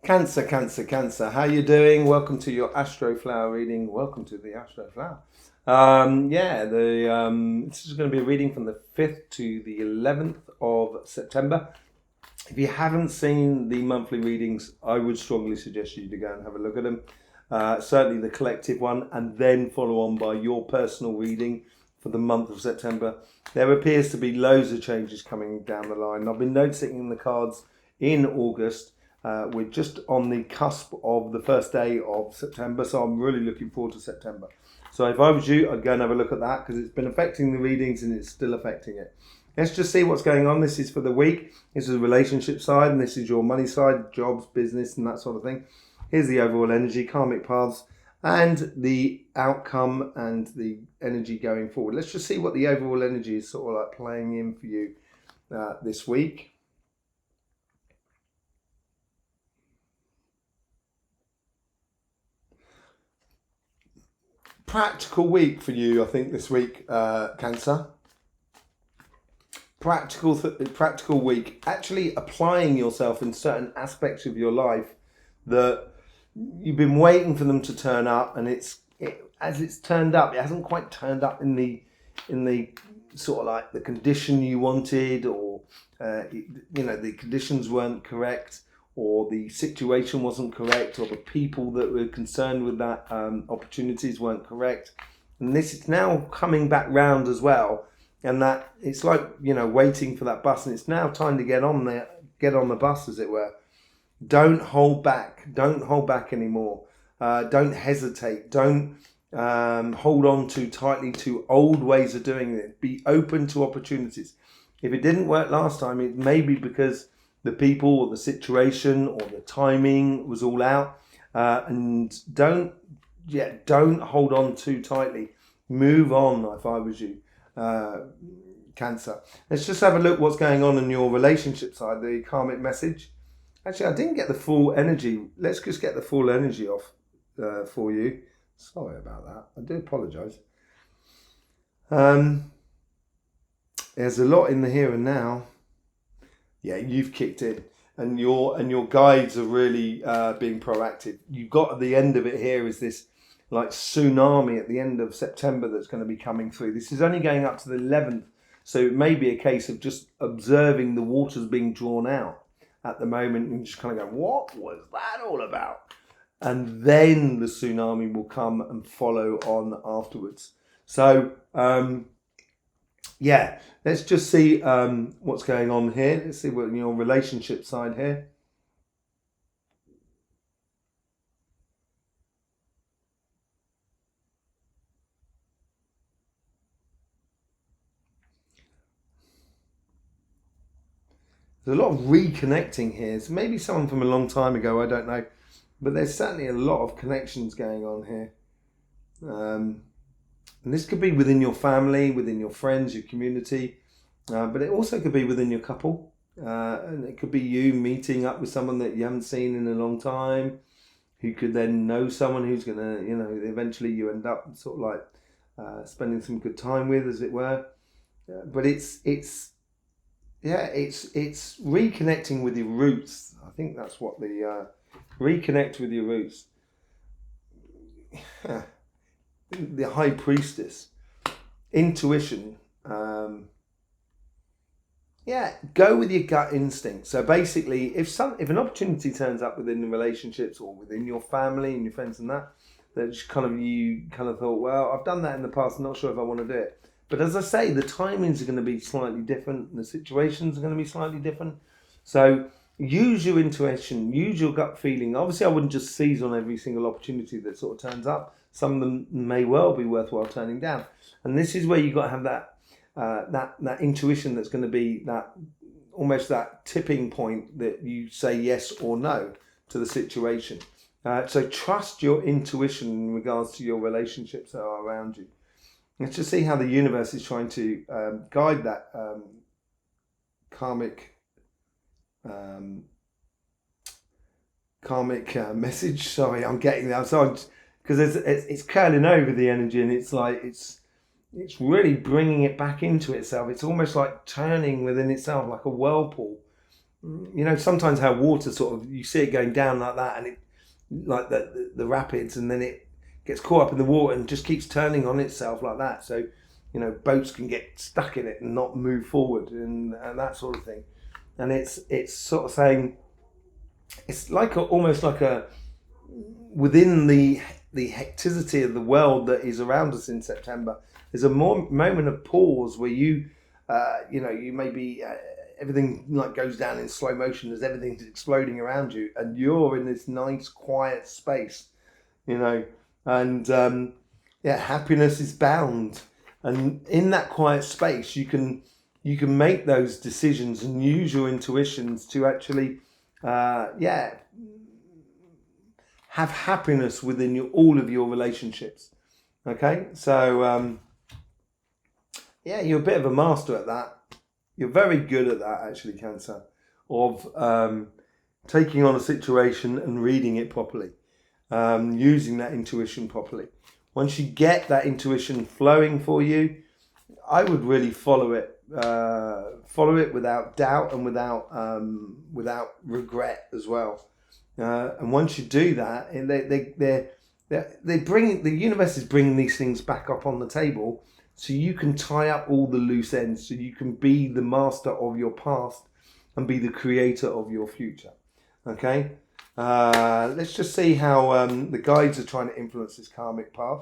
Cancer, Cancer, Cancer. How you doing? Welcome to your Astroflower reading. Welcome to the Astroflower. This is going to be a reading from the 5th to the 11th of September. If you haven't seen the monthly readings, I would strongly suggest you to go and have a look at them. Certainly the collective one, and then follow on by your personal reading for the month of September. There appears to be loads of changes coming down the line. I've been noticing in the cards in August. We're just on the cusp of the first day of September, so I'm really looking forward to September. So if I was you, I'd go and have a look at that because it's been affecting the readings and it's still affecting it. Let's just see what's going on. This is for the week. This is the relationship side, and this is your money side, jobs, business, and that sort of thing. Here's the overall energy, karmic paths, and the outcome and the energy going forward. Let's just see what the overall energy is sort of like playing in for you this week. Practical week for you, I think, this week, Cancer. Practical week. Actually applying yourself in certain aspects of your life that you've been waiting for them to turn up, and as it's turned up, it hasn't quite turned up in the sort of like the condition you wanted, or the conditions weren't correct, or the situation wasn't correct, or the people that were concerned with that opportunities weren't correct. And this is now coming back round as well. And that it's like, waiting for that bus, and it's now time to get on the bus, as it were. Don't hold back. Don't hold back anymore. Don't hesitate. Don't hold on too tightly to old ways of doing it. Be open to opportunities. If it didn't work last time, it may be because the people or the situation or the timing was all out, and don't hold on too tightly. Move on. If I was you, Cancer. Let's just have a look what's going on in your relationship side, the karmic message. Actually, I didn't get the full energy. Let's just get the full energy off for you. Sorry about that. I do apologise. There's a lot in the here and now. Yeah, you've kicked in, and your guides are really being proactive. You've got at the end of it here is this like tsunami at the end of September that's going to be coming through. This is only going up to the 11th, so it may be a case of just observing the waters being drawn out at the moment and just kind of go, what was that all about? And then the tsunami will come and follow on afterwards. So let's just see what's going on here. Let's see what in your relationship side here. There's a lot of reconnecting here. So maybe someone from a long time ago, I don't know. But there's certainly a lot of connections going on here. And this could be within your family, within your friends, your community. But it also could be within your couple. And it could be you meeting up with someone that you haven't seen in a long time, who could then know someone who's going to, eventually you end up sort of like spending some good time with, as it were. But it's reconnecting with your roots. I think that's what the reconnect with your roots. The High Priestess, intuition. Go with your gut instinct. So basically, if an opportunity turns up within the relationships or within your family and your friends and that you thought, well, I've done that in the past. I'm not sure if I want to do it. But as I say, the timings are going to be slightly different, and the situations are going to be slightly different. So use your intuition, use your gut feeling. Obviously, I wouldn't just seize on every single opportunity that sort of turns up. Some of them may well be worthwhile turning down. And this is where you've got to have that intuition that's going to be that almost that tipping point that you say yes or no to the situation. So trust your intuition in regards to your relationships that are around you. Let's just see how the universe is trying to guide that karmic message. Sorry, I'm getting that. So because it's curling over the energy, and it's like it's really bringing it back into itself. It's almost like turning within itself like a whirlpool, sometimes how water sort of, you see it going down like that, and it, like the rapids, and then it gets caught up in the water and just keeps turning on itself like that. So, boats can get stuck in it and not move forward, and that sort of thing. And it's sort of saying, it's like almost like within the hecticity of the world that is around us in September, there's a moment of pause where you maybe everything like goes down in slow motion as everything's exploding around you, and you're in this nice quiet space, and happiness is bound, and in that quiet space you can make those decisions and use your intuitions to actually have happiness within all of your relationships. Okay, so you're a bit of a master at that. You're very good at that, actually, Cancer, of taking on a situation and reading it properly, using that intuition properly. Once you get that intuition flowing for you, I would really follow it without doubt and without regret as well. And once you do that, they bring, the universe is bringing these things back up on the table, so you can tie up all the loose ends, so you can be the master of your past and be the creator of your future. Okay, let's just see how the guides are trying to influence this karmic path.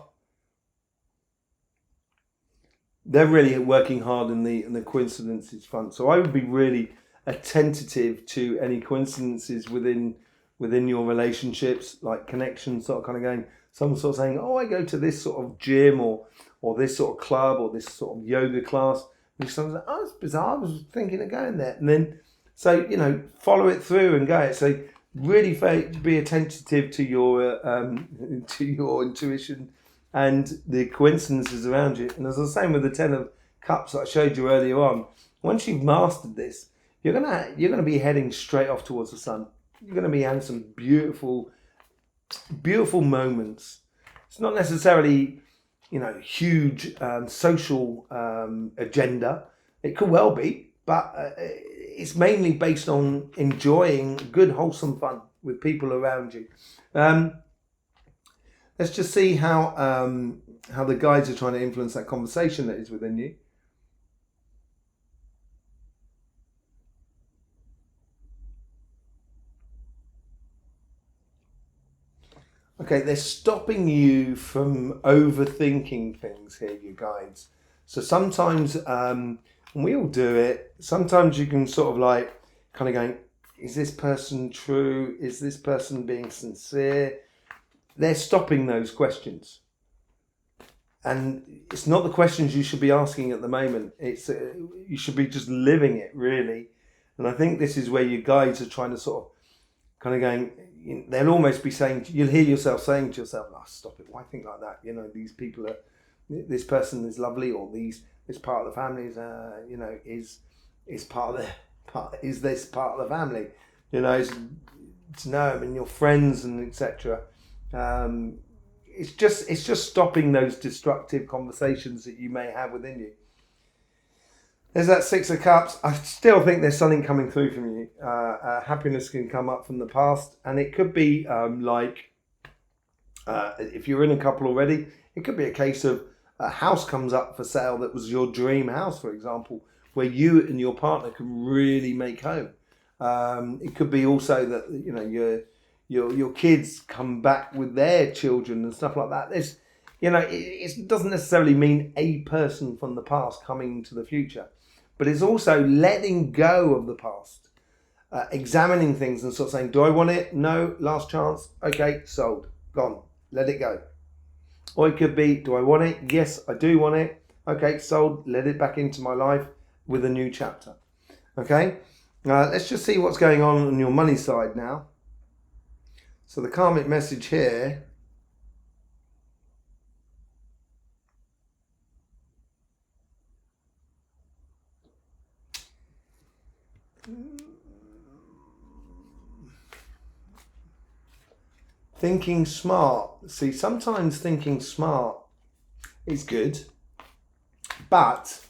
They're really working hard in the coincidences front, so I would be really attentive to any coincidences within your relationships, like connections, sort of kind of going, someone sort of saying, oh, I go to this sort of gym or this sort of club or this sort of yoga class, and someone's like, oh, it's bizarre, I was thinking of going there. And then, so, follow it through and go. So really be attentive to your intuition and the coincidences around you. And as I was saying with the 10 of Cups that I showed you earlier on, once you've mastered this, you're gonna be heading straight off towards the sun. You're gonna be having some beautiful, beautiful moments. It's not necessarily, huge social agenda. It could well be, but it's mainly based on enjoying good, wholesome fun with people around you. Let's just see how the guides are trying to influence that conversation that is within you. Okay, they're stopping you from overthinking things here, you guides. So sometimes, and we all do it, sometimes you can sort of like kind of going, is this person true? Is this person being sincere? They're stopping those questions. And it's not the questions you should be asking at the moment. It's you should be just living it, really. And I think this is where your guides are trying to sort of kind of going, they'll almost be saying, you'll hear yourself saying to yourself, oh, stop it, why think like that? These people are, this person is lovely, or this part of the family is, is part of is this part of the family? It's no, I mean, your friends and etc. It's just stopping those destructive conversations that you may have within you. There's that 6 of Cups. I still think there's something coming through from you. Happiness can come up from the past, and it could be if you're in a couple already, it could be a case of a house comes up for sale that was your dream house, for example, where you and your partner can really make home. It could be also that your kids come back with their children and stuff like that. There's, it doesn't necessarily mean a person from the past coming to the future, but it's also letting go of the past, examining things and sort of saying, do I want it? No, last chance. Okay, sold, gone, let it go. Or it could be, do I want it? Yes, I do want it. Okay, sold, let it back into my life with a new chapter. Okay, let's just see what's going on your money side now. So the karmic message here, thinking smart. See, sometimes thinking smart is good, but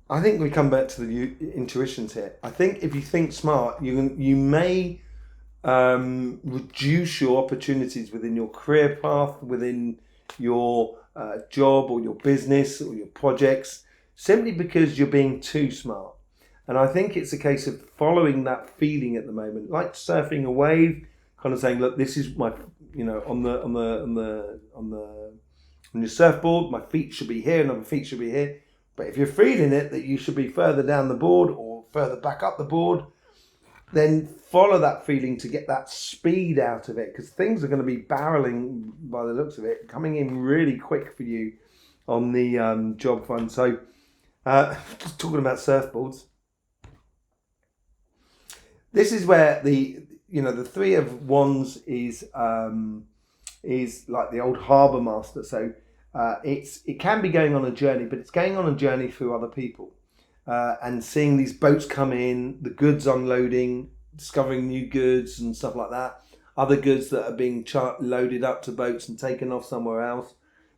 I think we come back to the intuitions here. I think if you think smart, you may reduce your opportunities within your career path, within your job or your business or your projects, simply because you're being too smart. And I think it's a case of following that feeling at the moment, like surfing a wave, kind of saying, look, this is my, on your surfboard, my feet should be here and my feet should be here. But if you're feeling it that you should be further down the board or further back up the board, then follow that feeling to get that speed out of it, because things are going to be barreling, by the looks of it, coming in really quick for you on the job front. So just talking about surfboards, this is where the Three of Wands is like the old harbour master. So it can be going on a journey, but it's going on a journey through other people. And seeing these boats come in, the goods unloading, discovering new goods and stuff like that. Other goods that are being loaded up to boats and taken off somewhere else.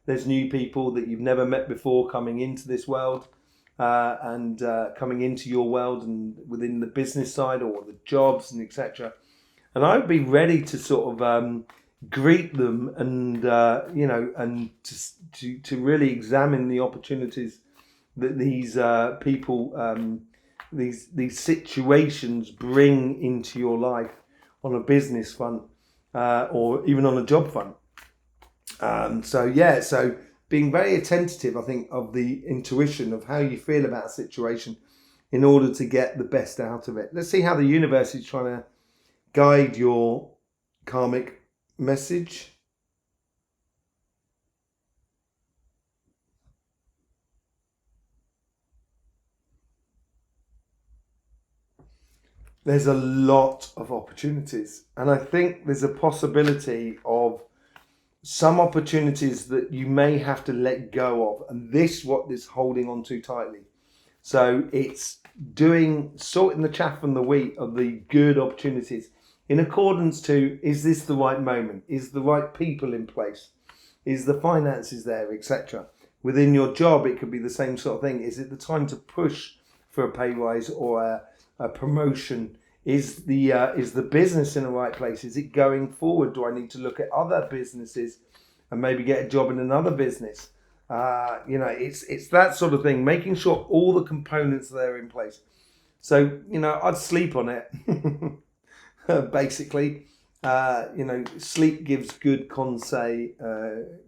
There's new people that you've never met before coming into this world and coming into your world and within the business side or the jobs and etc. And I would be ready to sort of greet them and and to really examine the opportunities that these people, these situations bring into your life on a business front or even on a job front. So being very attentive, I think, of the intuition of how you feel about a situation in order to get the best out of it. Let's see how the universe is trying to guide your karmic message. There's a lot of opportunities, and I think there's a possibility of some opportunities that you may have to let go of, and this what is holding on too tightly. So it's sorting the chaff from the wheat of the good opportunities in accordance to, is this the right moment? Is the right people in place? Is the finances there, etc. Within your job, it could be the same sort of thing. Is it the time to push for a pay rise or a promotion? Is the business in the right place? Is it going forward? Do I need to look at other businesses and maybe get a job in another business? It's that sort of thing, making sure all the components are there in place. So, I'd sleep on it, basically. Sleep gives good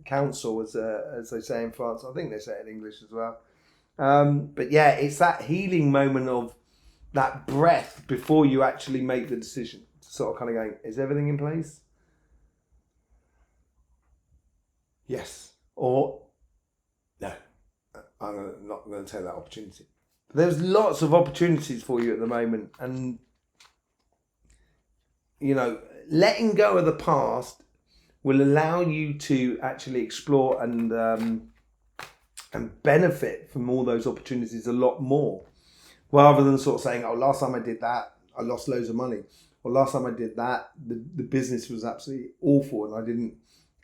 counsel, as they say in France. I think they say it in English as well. But yeah, it's that healing moment of that breath before you actually make the decision. Sort of kind of going, is everything in place? Yes. Or no. I'm not going to take that opportunity. There's lots of opportunities for you at the moment. And, letting go of the past will allow you to actually explore and benefit from all those opportunities a lot more. Rather than sort of saying, oh, last time I did that, I lost loads of money. Or last time I did that, the business was absolutely awful and I didn't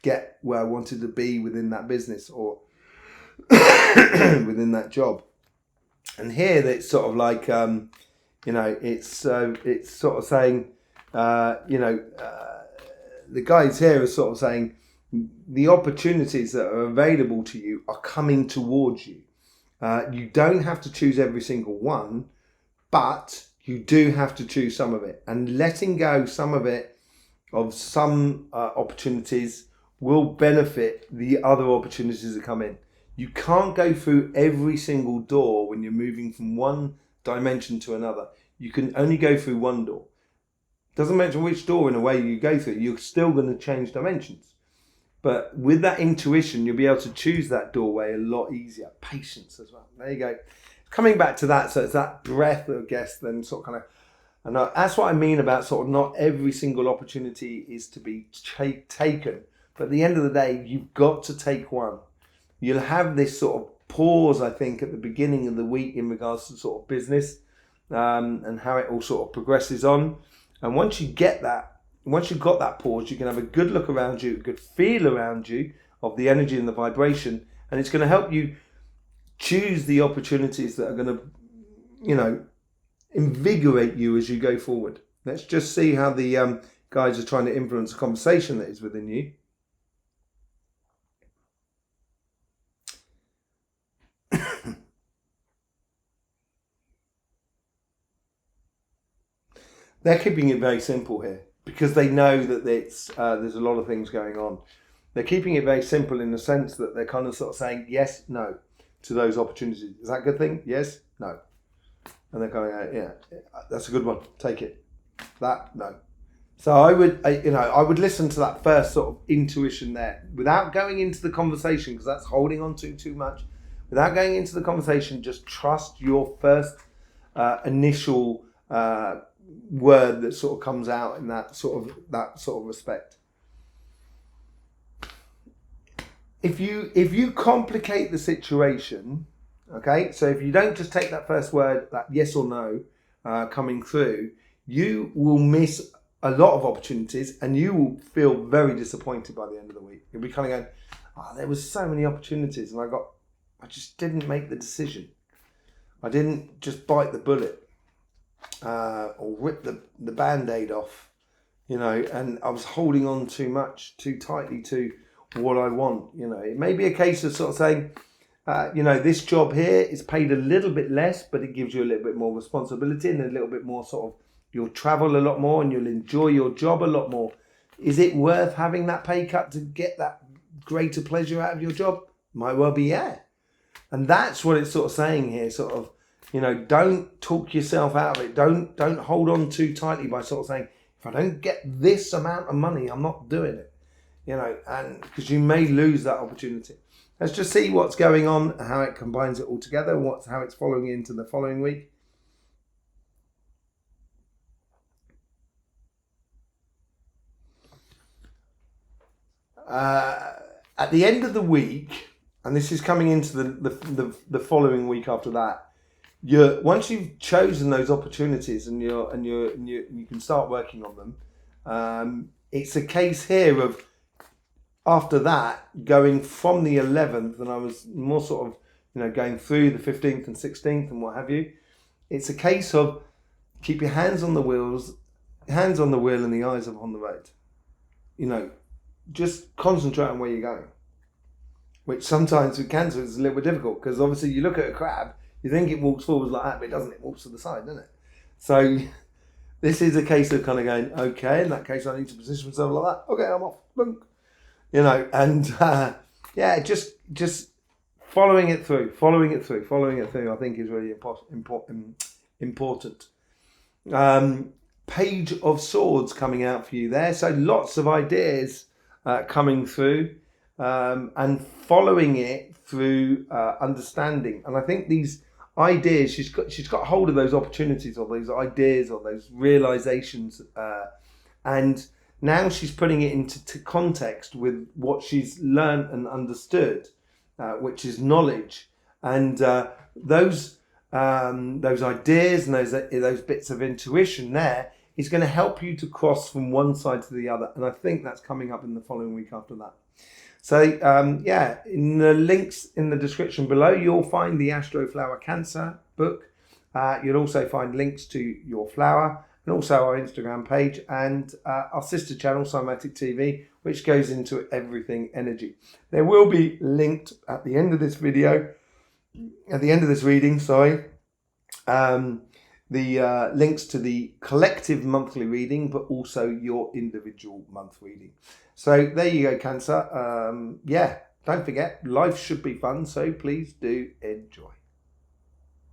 get where I wanted to be within that business or within that job. And here it's sort of like, it's sort of saying, the guys here are sort of saying the opportunities that are available to you are coming towards you. You don't have to choose every single one, but you do have to choose some of it. And letting go some of it, of some opportunities, will benefit the other opportunities that come in. You can't go through every single door when you're moving from one dimension to another. You can only go through one door. Doesn't matter which door in a way you go through, you're still going to change dimensions. But with that intuition, you'll be able to choose that doorway a lot easier. Patience as well. There you go. Coming back to that, so it's that breath, I guess, then sort of kind of, and that's what I mean about sort of not every single opportunity is to be taken. But at the end of the day, you've got to take one. You'll have this sort of pause, I think, at the beginning of the week in regards to sort of business and how it all sort of progresses on. And once you get that, once you've got that pause, you can have a good look around you, a good feel around you of the energy and the vibration, and it's going to help you choose the opportunities that are going to, you know, invigorate you as you go forward. Let's just see how the guys are trying to influence the conversation that is within you. They're keeping it very simple here because they know that there's a lot of things going on. They're keeping it very simple in the sense that they're kind of sort of saying yes, no to those opportunities. Is that a good thing? Yes, no. And they're kind of yeah, that's a good one. Take it. That, no. So I would listen to that first sort of intuition there without going into the conversation, because that's holding on to too much. Without going into the conversation, just trust your first initial word that sort of comes out in that sort of respect. If you complicate the situation, okay, so if you don't just take that first word, that yes or no coming through, you will miss a lot of opportunities and you will feel very disappointed by the end of the week. You'll be kind of going, oh, there was so many opportunities and I just didn't make the decision. I didn't just bite the bullet or rip the Band-Aid off, you know, and I was holding on too tightly to what I want. You know, it may be a case of sort of saying, you know, this job here is paid a little bit less, but it gives you a little bit more responsibility and a little bit more sort of, you'll travel a lot more and you'll enjoy your job a lot more. Is it worth having that pay cut to get that greater pleasure out of your job? Might well be, yeah. And that's what it's sort of saying here, sort of, you know, don't talk yourself out of it. Don't hold on too tightly by sort of saying, if I don't get this amount of money, I'm not doing it. You know, and because you may lose that opportunity. Let's just see what's going on, how it combines it all together, how it's following into the following week. At the end of the week, and this is coming into the following week after that, once you've chosen those opportunities and you can start working on them, it's a case here of, after that, going from the 11th, and I was more sort of, you know, going through the 15th and 16th and what have you. It's a case of keep your hands on the wheel and the eyes upon the road. You know, just concentrate on where you're going. Which sometimes with Cancer is a little bit difficult, because obviously you look at a crab, you think it walks forwards like that, but it doesn't. It walks to the side, doesn't it? So this is a case of kind of going, okay, in that case I need to position myself like that. Okay, I'm off. Boom. You know, and yeah, just following it through, I think is really important. Page of Swords coming out for you there. So lots of ideas coming through and following it through understanding. And I think these ideas, she's got hold of those opportunities or those ideas or those realizations, and now she's putting it into context with what she's learned and understood, which is knowledge. And those ideas and those bits of intuition there is going to help you to cross from one side to the other. And I think that's coming up in the following week after that. So yeah, in the links in the description below, you'll find the Astroflower Cancer book. You'll also find links to your flower, and also our Instagram page and our sister channel, Cymatic TV, which goes into everything energy. There will be linked at the end of this video, at the end of this reading, the links to the collective monthly reading, but also your individual month reading. So there you go, Cancer. Yeah, don't forget, life should be fun, so please do enjoy.